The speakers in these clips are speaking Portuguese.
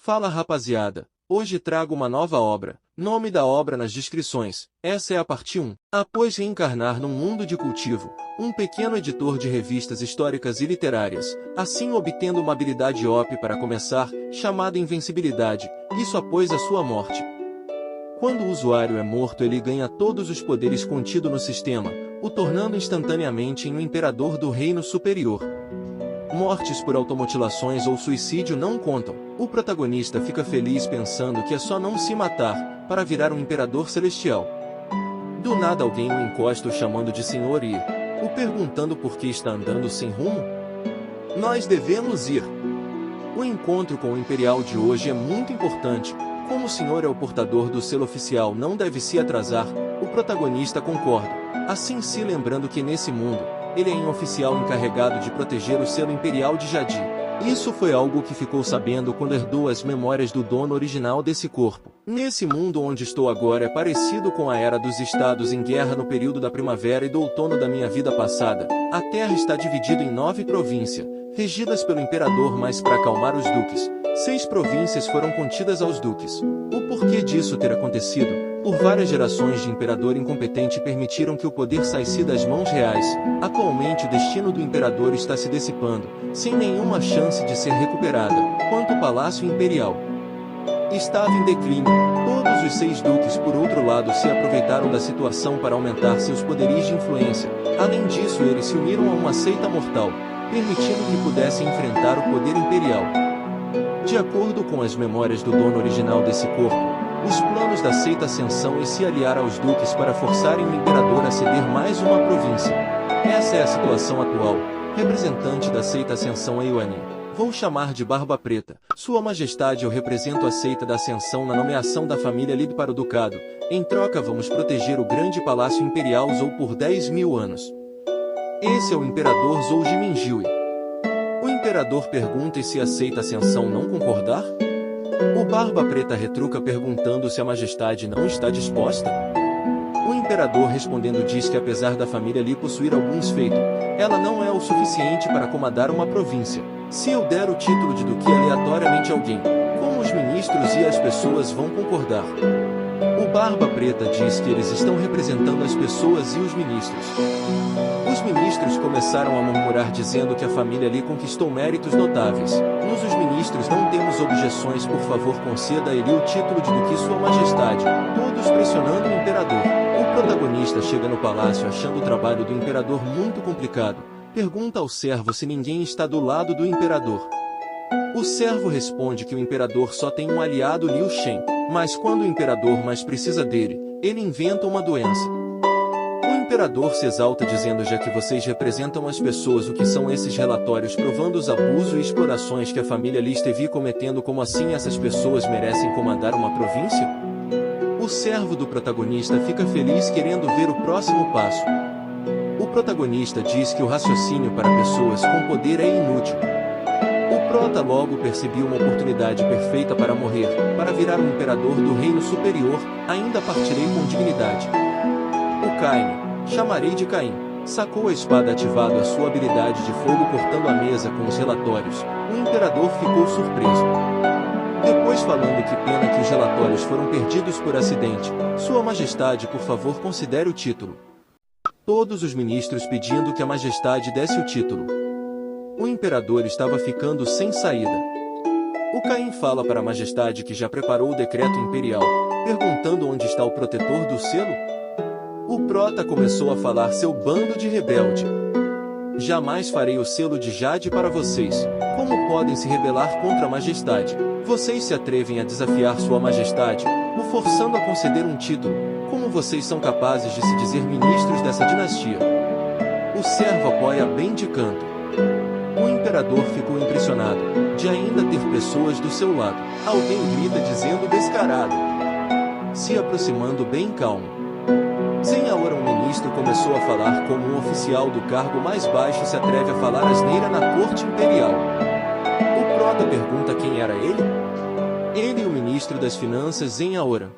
Fala rapaziada, hoje trago uma nova obra, nome da obra nas descrições, essa é a parte 1. Após reencarnar num mundo de cultivo, um pequeno editor de revistas históricas e literárias, assim obtendo uma habilidade OP para começar, chamada invencibilidade, isso após a sua morte. Quando o usuário é morto ele ganha todos os poderes contidos no sistema, o tornando instantaneamente em um imperador do reino superior. Mortes por automutilações ou suicídio não contam. O protagonista fica feliz pensando que é só não se matar, para virar um imperador celestial. Do nada alguém o encosta o chamando de senhor e o perguntando por que está andando sem rumo. Nós devemos ir. O encontro com o imperial de hoje é muito importante. Como o senhor é o portador do selo oficial não deve se atrasar, o protagonista concorda, assim se lembrando que nesse mundo, ele é um oficial encarregado de proteger o selo imperial de Jadi. Isso foi algo que ficou sabendo quando herdou as memórias do dono original desse corpo. Nesse mundo onde estou agora é parecido com a era dos estados em guerra no período da primavera e do outono da minha vida passada. A terra está dividida em 9 províncias, regidas pelo imperador, mas para acalmar os duques, 6 províncias foram contidas aos duques. O porquê disso ter acontecido? Por várias gerações de imperador incompetente permitiram que o poder saísse das mãos reais. Atualmente o destino do imperador está se dissipando, sem nenhuma chance de ser recuperada, quanto o palácio imperial estava em declínio. Todos os 6 duques, por outro lado, se aproveitaram da situação para aumentar seus poderes de influência. Além disso, eles se uniram a uma seita mortal, permitindo que pudessem enfrentar o poder imperial. De acordo com as memórias do dono original desse corpo, os planos da seita Ascensão e se aliar aos duques para forçarem o imperador a ceder mais uma província. Essa é a situação atual. Representante da seita Ascensão é Yuani. Vou chamar de Barba Preta. Sua Majestade, eu represento a seita da Ascensão na nomeação da família Lid para o ducado. Em troca vamos proteger o grande palácio imperial Zhou por 10.000 anos. Esse é o imperador Zhou Jiminjiu. O imperador pergunta e se a seita Ascensão não concordar? O Barba Preta retruca perguntando se a majestade não está disposta. O imperador respondendo diz que apesar da família Li possuir alguns feitos, ela não é o suficiente para comandar uma província. Se eu der o título de duque aleatoriamente a alguém, como os ministros e as pessoas vão concordar? O Barba Preta diz que eles estão representando as pessoas e os ministros. Os ministros começaram a murmurar dizendo que a família Li conquistou méritos notáveis. Nós os ministros não temos objeções, por favor conceda a ele o título de duque sua majestade, todos pressionando o imperador. O protagonista chega no palácio achando o trabalho do imperador muito complicado. Pergunta ao servo se ninguém está do lado do imperador. O servo responde que o imperador só tem um aliado, Liu Shen, mas quando o imperador mais precisa dele, ele inventa uma doença. O imperador se exalta dizendo: já que vocês representam as pessoas, o que são esses relatórios provando os abusos e explorações que a família Li esteve cometendo, como assim essas pessoas merecem comandar uma província? O servo do protagonista fica feliz querendo ver o próximo passo. O protagonista diz que o raciocínio para pessoas com poder é inútil. O prota logo percebeu uma oportunidade perfeita para morrer, para virar um imperador do reino superior, ainda partirei com dignidade. O Caim, chamarei de Caim, sacou a espada ativado a sua habilidade de fogo cortando a mesa com os relatórios. O imperador ficou surpreso. Depois falando que pena que os relatórios foram perdidos por acidente, sua majestade por favor considere o título. Todos os ministros pedindo que a majestade desse o título. O imperador estava ficando sem saída. O Caim fala para a majestade que já preparou o decreto imperial, perguntando onde está o protetor do selo. O prota começou a falar: seu bando de rebelde. Jamais farei o selo de Jade para vocês. Como podem se rebelar contra a majestade? Vocês se atrevem a desafiar sua majestade, o forçando a conceder um título. Como vocês são capazes de se dizer ministros dessa dinastia? O servo apoia bem de canto. O imperador ficou impressionado, de ainda ter pessoas do seu lado. Alguém grita dizendo descarado. Se aproximando bem calmo. Zen Aora, um ministro, começou a falar como um oficial do cargo mais baixo se atreve a falar asneira na corte imperial. O prota pergunta quem era ele? Ele, o ministro das finanças, Zen Aora.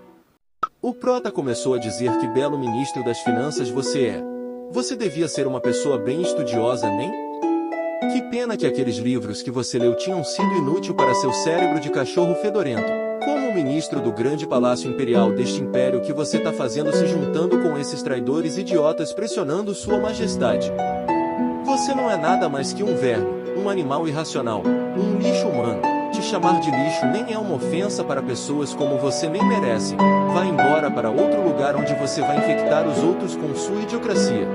O prota começou a dizer que belo ministro das finanças você é. Você devia ser uma pessoa bem estudiosa, nem? Que pena que aqueles livros que você leu tinham sido inúteis para seu cérebro de cachorro fedorento. Como o ministro do grande palácio imperial deste império, que você tá fazendo se juntando com esses traidores idiotas pressionando sua majestade? Você não é nada mais que um verme, um animal irracional, um lixo humano. Te chamar de lixo nem é uma ofensa para pessoas como você nem merecem. Vá embora para outro lugar onde você vai infectar os outros com sua idiocracia.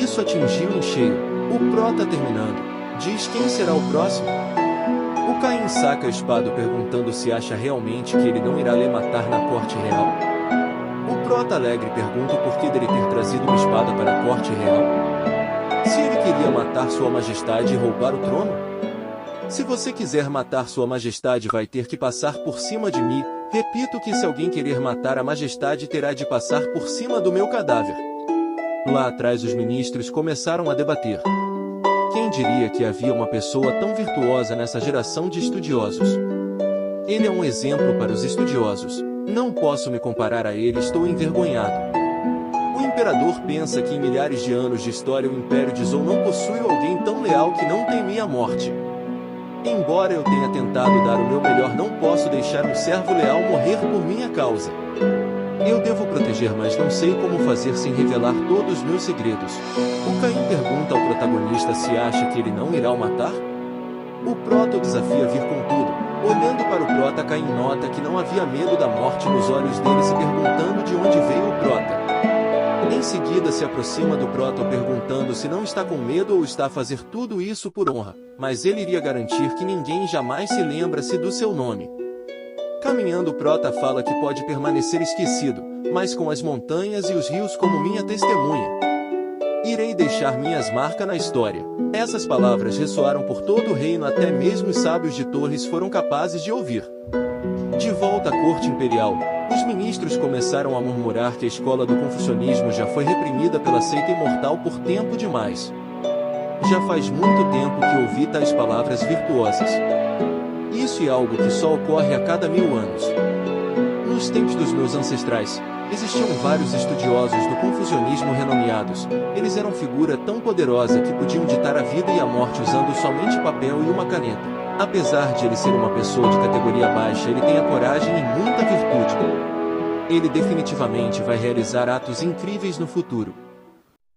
Isso atingiu em cheio. O Pró tá terminando. Diz quem será o próximo? O Caim saca a espada perguntando se acha realmente que ele não irá lhe matar na corte real. O Pró tá alegre pergunta o porquê dele ter trazido uma espada para a corte real. Se ele queria matar sua majestade e roubar o trono? Se você quiser matar sua majestade, vai ter que passar por cima de mim. Repito que se alguém querer matar a majestade, terá de passar por cima do meu cadáver. Lá atrás os ministros começaram a debater. Quem diria que havia uma pessoa tão virtuosa nessa geração de estudiosos? Ele é um exemplo para os estudiosos. Não posso me comparar a ele, estou envergonhado. O imperador pensa que em milhares de anos de história o Império de Zou não possui alguém tão leal que não temia a morte. Embora eu tenha tentado dar o meu melhor, não posso deixar um servo leal morrer por minha causa. Eu devo proteger, mas não sei como fazer sem revelar todos os meus segredos. O Caim pergunta ao protagonista se acha que ele não irá o matar? O Prota o desafia a vir com tudo. Olhando para o Prota, Caim nota que não havia medo da morte nos olhos dele, se perguntando de onde veio o Prota. Em seguida se aproxima do Prota perguntando se não está com medo ou está a fazer tudo isso por honra, mas ele iria garantir que ninguém jamais se lembra-se do seu nome. Caminhando, o Prota fala que pode permanecer esquecido, mas com as montanhas e os rios como minha testemunha. Irei deixar minhas marcas na história. Essas palavras ressoaram por todo o reino, até mesmo os sábios de Torres foram capazes de ouvir. De volta à corte imperial, os ministros começaram a murmurar que a escola do confucionismo já foi reprimida pela seita imortal por tempo demais. Já faz muito tempo que ouvi tais palavras virtuosas. Isso é algo que só ocorre a cada 1000 anos. Nos tempos dos meus ancestrais, existiam vários estudiosos do confucionismo renomeados. Eles eram figura tão poderosa que podiam ditar a vida e a morte usando somente papel e uma caneta. Apesar de ele ser uma pessoa de categoria baixa, ele tem a coragem e muita virtude. Ele definitivamente vai realizar atos incríveis no futuro.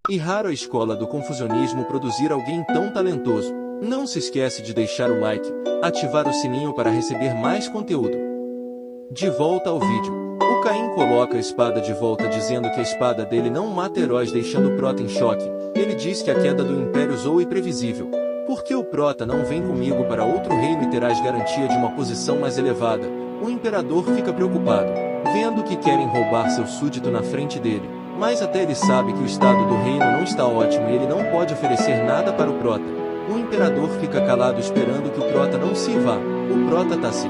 E raro a escola do confucionismo produzir alguém tão talentoso. Não se esquece de deixar o like, ativar o sininho para receber mais conteúdo. De volta ao vídeo. O Caim coloca a espada de volta, dizendo que a espada dele não mata heróis, deixando o Prota em choque. Ele diz que a queda do Império Zou é imprevisível. Por que o Prota não vem comigo para outro reino e terás garantia de uma posição mais elevada? O imperador fica preocupado, vendo que querem roubar seu súdito na frente dele. Mas até ele sabe que o estado do reino não está ótimo e ele não pode oferecer nada para o Prota. O imperador fica calado esperando que o Prota não se vá. O Prota tá se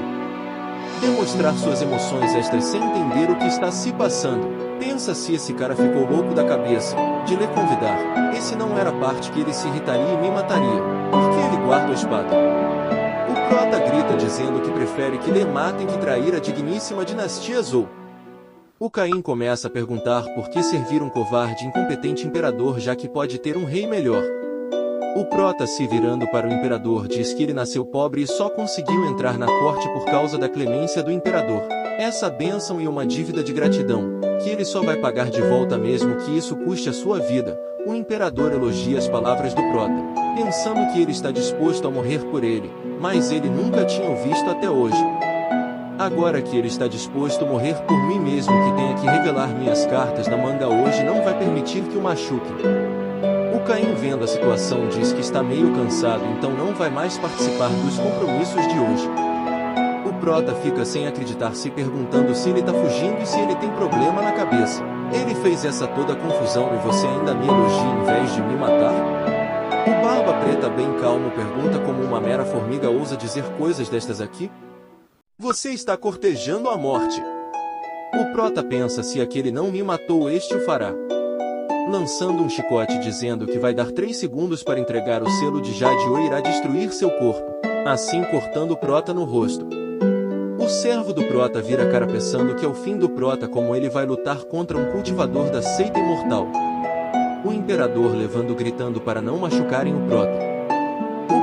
demonstrar suas emoções extras sem entender o que está se passando. Pensa se esse cara ficou louco da cabeça de lhe convidar. Esse não era a parte que ele se irritaria e me mataria. Por que ele guarda a espada? O Prota grita dizendo que prefere que lhe matem que trair a digníssima dinastia Zou. O Caim começa a perguntar por que servir um covarde e incompetente imperador, já que pode ter um rei melhor. O Prota, se virando para o imperador, diz que ele nasceu pobre e só conseguiu entrar na corte por causa da clemência do imperador. Essa bênção e uma dívida de gratidão, que ele só vai pagar de volta mesmo que isso custe a sua vida. O imperador elogia as palavras do Prota, pensando que ele está disposto a morrer por ele, mas ele nunca tinha o visto até hoje. Agora que ele está disposto a morrer por mim mesmo que tenha que revelar minhas cartas na manga hoje, não vai permitir que o machuquem. O Caim, vendo a situação, diz que está meio cansado, então não vai mais participar dos compromissos de hoje. O Prota fica sem acreditar, se perguntando se ele está fugindo e se ele tem problema na cabeça. Ele fez essa toda confusão e você ainda me elogia em vez de me matar? O Barba Preta, bem calmo, pergunta como uma mera formiga ousa dizer coisas destas aqui? Você está cortejando a morte. O Prota pensa, se aquele não me matou, este o fará. Lançando um chicote dizendo que vai dar 3 segundos para entregar o selo de Jade ou irá destruir seu corpo, assim cortando o Prota no rosto. O servo do Prota vira a cara pensando que é o fim do Prota, como ele vai lutar contra um cultivador da seita imortal. O imperador levando gritando para não machucarem o Prota.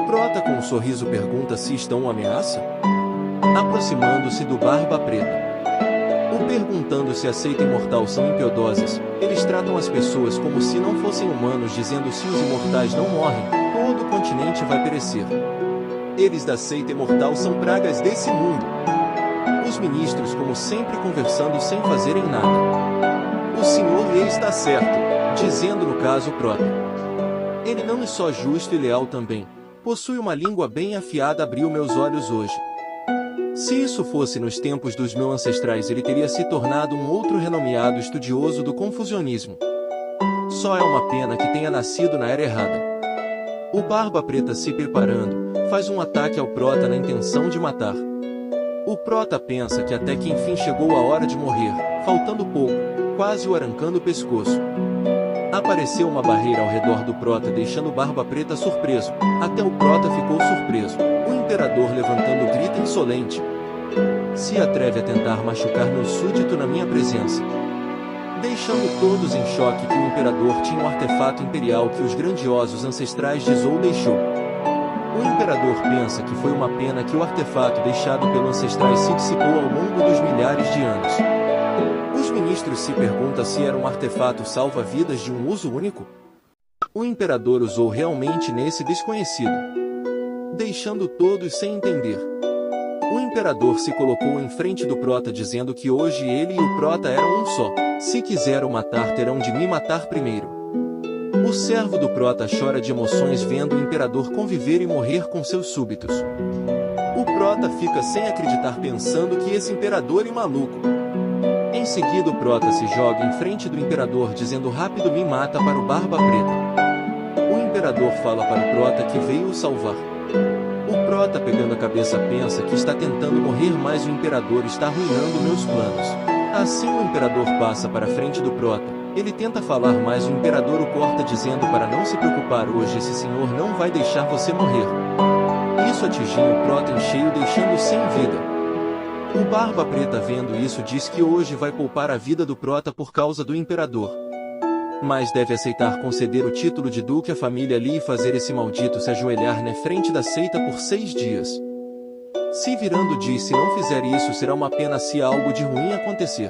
Prota com um sorriso pergunta se estão uma ameaça, aproximando-se do Barba Preta. O perguntando se a seita imortal são impiedosas, eles tratam as pessoas como se não fossem humanos, dizendo se os imortais não morrem, todo o continente vai perecer. Eles da seita imortal são pragas desse mundo. Os ministros como sempre conversando sem fazerem nada. O senhor lhe está certo, dizendo no caso Prota. Ele não é só justo e leal também. Possui uma língua bem afiada, abriu meus olhos hoje. Se isso fosse nos tempos dos meus ancestrais, ele teria se tornado um outro renomeado estudioso do confucionismo. Só é uma pena que tenha nascido na era errada. O Barba Preta se preparando, faz um ataque ao Prota na intenção de matar. O Prota pensa que até que enfim chegou a hora de morrer, faltando pouco, quase o arrancando o pescoço. Apareceu uma barreira ao redor do Prota, deixando o Barba Preta surpreso. Até o Prota ficou surpreso. O imperador levantando grita insolente. Se atreve a tentar machucar meu súdito na minha presença. Deixando todos em choque que o imperador tinha um artefato imperial que os grandiosos ancestrais de Zou deixou. O imperador pensa que foi uma pena que o artefato deixado pelos ancestrais se dissipou ao longo dos milhares de anos. Os ministros se perguntam se era um artefato salva-vidas de um uso único. O imperador usou realmente nesse desconhecido, deixando todos sem entender. O imperador se colocou em frente do Prota, dizendo que hoje ele e o Prota eram um só. Se quiser o matar, terão de me matar primeiro. O servo do Prota chora de emoções vendo o imperador conviver e morrer com seus súbitos. O Prota fica sem acreditar, pensando que esse imperador é maluco. Em seguida o Prota se joga em frente do imperador, dizendo rápido me mata para o Barba Preta. O imperador fala para o Prota que veio o salvar. O Prota, pegando a cabeça, pensa que está tentando morrer, mas o imperador está arruinando meus planos. Assim o imperador passa para a frente do Prota. Ele tenta falar, mas o imperador o corta, dizendo para não se preocupar, hoje esse senhor não vai deixar você morrer. Isso atingiu o Prota em cheio, deixando sem vida. O Barba Preta, vendo isso, diz que hoje vai poupar a vida do Prota por causa do imperador. Mas deve aceitar conceder o título de duque à família ali e fazer esse maldito se ajoelhar na frente da seita por 6 dias. Se virando diz, se não fizer isso será uma pena se algo de ruim acontecer.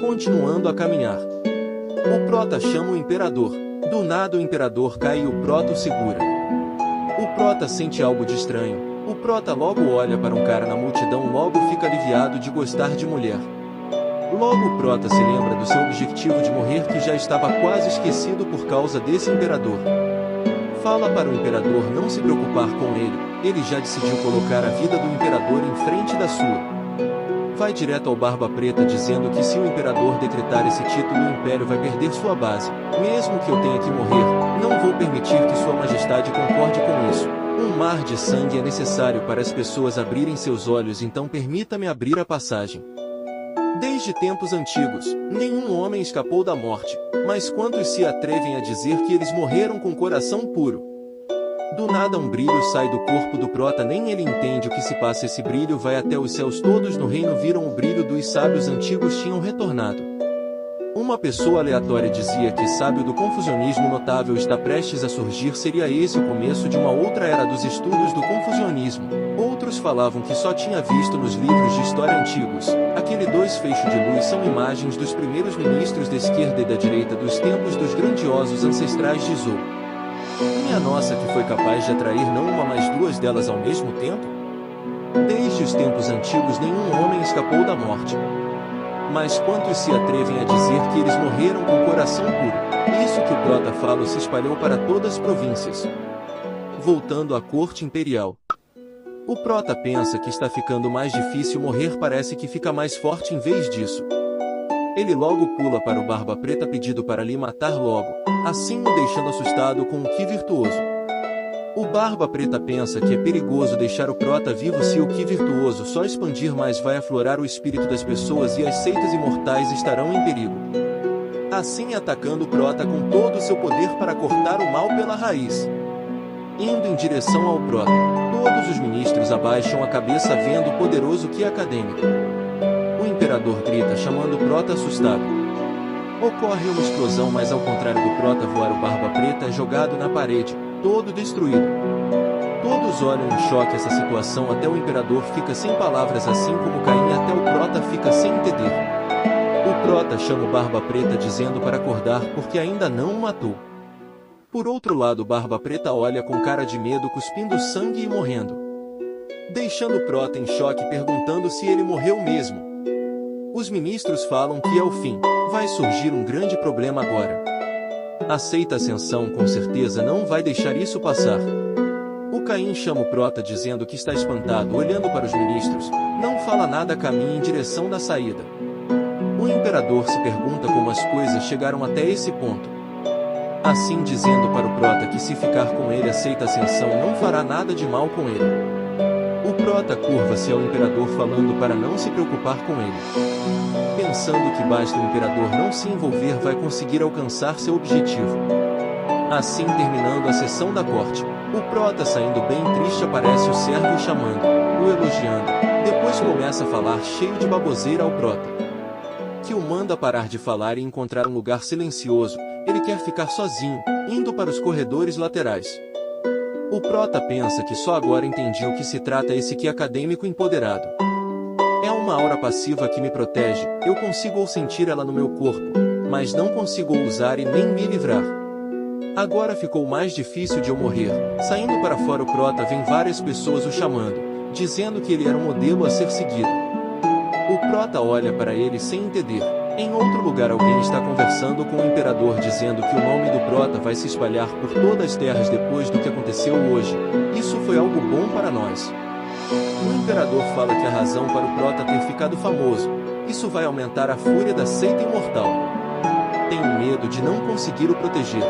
Continuando a caminhar. O Prota chama o imperador. Do nada o imperador cai e o Prota o segura. O Prota sente algo de estranho. O Prota logo olha para um cara na multidão, logo fica aliviado de gostar de mulher. Logo o Prota se lembra do seu objetivo de morrer, que já estava quase esquecido por causa desse imperador. Fala para o imperador não se preocupar com ele já decidiu colocar a vida do imperador em frente da sua. Vai direto ao Barba Preta, dizendo que se o imperador decretar esse título o império vai perder sua base. Mesmo que eu tenha que morrer, não vou permitir que sua majestade concorde com isso. Um mar de sangue é necessário para as pessoas abrirem seus olhos, então permita-me abrir a passagem. Desde tempos antigos, nenhum homem escapou da morte, mas quantos se atrevem a dizer que eles morreram com coração puro? Do nada um brilho sai do corpo do Prota, nem ele entende o que se passa, esse brilho vai até os céus, todos no reino viram o brilho dos sábios antigos tinham retornado. Uma pessoa aleatória dizia que sábio do confucionismo notável está prestes a surgir, seria esse o começo de uma outra era dos estudos do confucionismo. Outros falavam que só tinha visto nos livros de história antigos. Aquele 2 feixos de luz são imagens dos primeiros ministros da esquerda e da direita dos tempos dos grandiosos ancestrais de Zou. Minha nossa, que foi capaz de atrair não uma, mas 2 delas ao mesmo tempo? Desde os tempos antigos nenhum homem escapou da morte. Mas quantos se atrevem a dizer que eles morreram com coração puro? Isso que o Prota fala se espalhou para todas as províncias. Voltando à corte imperial. O Prota pensa que está ficando mais difícil morrer, parece que fica mais forte em vez disso. Ele logo pula para o Barba Preta, pedido para lhe matar logo, assim o deixando assustado com o Ki virtuoso. O Barba Preta pensa que é perigoso deixar o Prota vivo, se o Ki virtuoso só expandir mais vai aflorar o espírito das pessoas e as seitas imortais estarão em perigo. Assim atacando o Prota com todo o seu poder para cortar o mal pela raiz. Indo em direção ao Prota, todos os ministros abaixam a cabeça vendo o poderoso Ki acadêmico. O imperador grita, chamando o Prota assustado. Ocorre uma explosão, mas ao contrário do Prota voar, o Barba Preta é jogado na parede, todo destruído. todos olham em choque essa situação até o imperador fica sem palavras assim como Caim até o Prota fica sem entender. O Prota chama o Barba Preta dizendo para acordar porque ainda não o matou. Por outro lado Barba Preta olha com cara de medo cuspindo sangue e morrendo. Deixando o Prota em choque perguntando se ele morreu mesmo. Os ministros falam que é o fim, vai surgir um grande problema agora. A seita Ascensão com certeza não vai deixar isso passar. O Caim chama o Prota dizendo que está espantado olhando para os ministros, não fala nada caminha em direção da saída. O imperador se pergunta como as coisas chegaram até esse ponto. Assim dizendo para o Prota que se ficar com ele a seita Ascensão não fará nada de mal com ele. O Prota curva-se ao imperador falando para não se preocupar com ele. Pensando que basta o imperador não se envolver vai conseguir alcançar seu objetivo. Assim terminando a sessão da corte, o Prota saindo bem triste aparece o servo chamando, o elogiando, depois começa a falar cheio de baboseira ao Prota. Que o manda parar de falar e encontrar um lugar silencioso, ele quer ficar sozinho, indo para os corredores laterais. O Prota pensa que só agora entendi o que se trata esse que acadêmico empoderado. É uma aura passiva que me protege, eu consigo sentir ela no meu corpo, mas não consigo usar e nem me livrar. Agora ficou mais difícil de eu morrer. Saindo para fora o Prota vem várias pessoas o chamando, dizendo que ele era um modelo a ser seguido. O Prota olha para ele sem entender. Em outro lugar alguém está conversando com o imperador dizendo que o nome do Prota vai se espalhar por todas as terras depois do que aconteceu hoje. Isso foi algo bom para nós. O imperador fala que a razão para o Prota ter ficado famoso, isso vai aumentar a fúria da seita imortal. Tenho medo de não conseguir o proteger.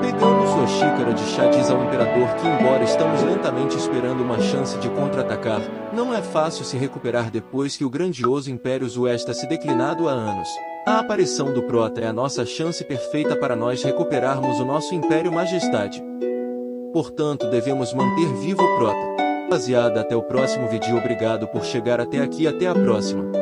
Pegando sua xícara de chá diz ao imperador que embora estamos lentamente esperando uma chance de contra-atacar, não é fácil se recuperar depois que o grandioso Império Zu está se declinado há anos. A aparição do Prota é a nossa chance perfeita para nós recuperarmos o nosso Império Majestade. Portanto devemos manter vivo o Prota. Rapaziada, até o próximo vídeo, obrigado por chegar até aqui, até a próxima.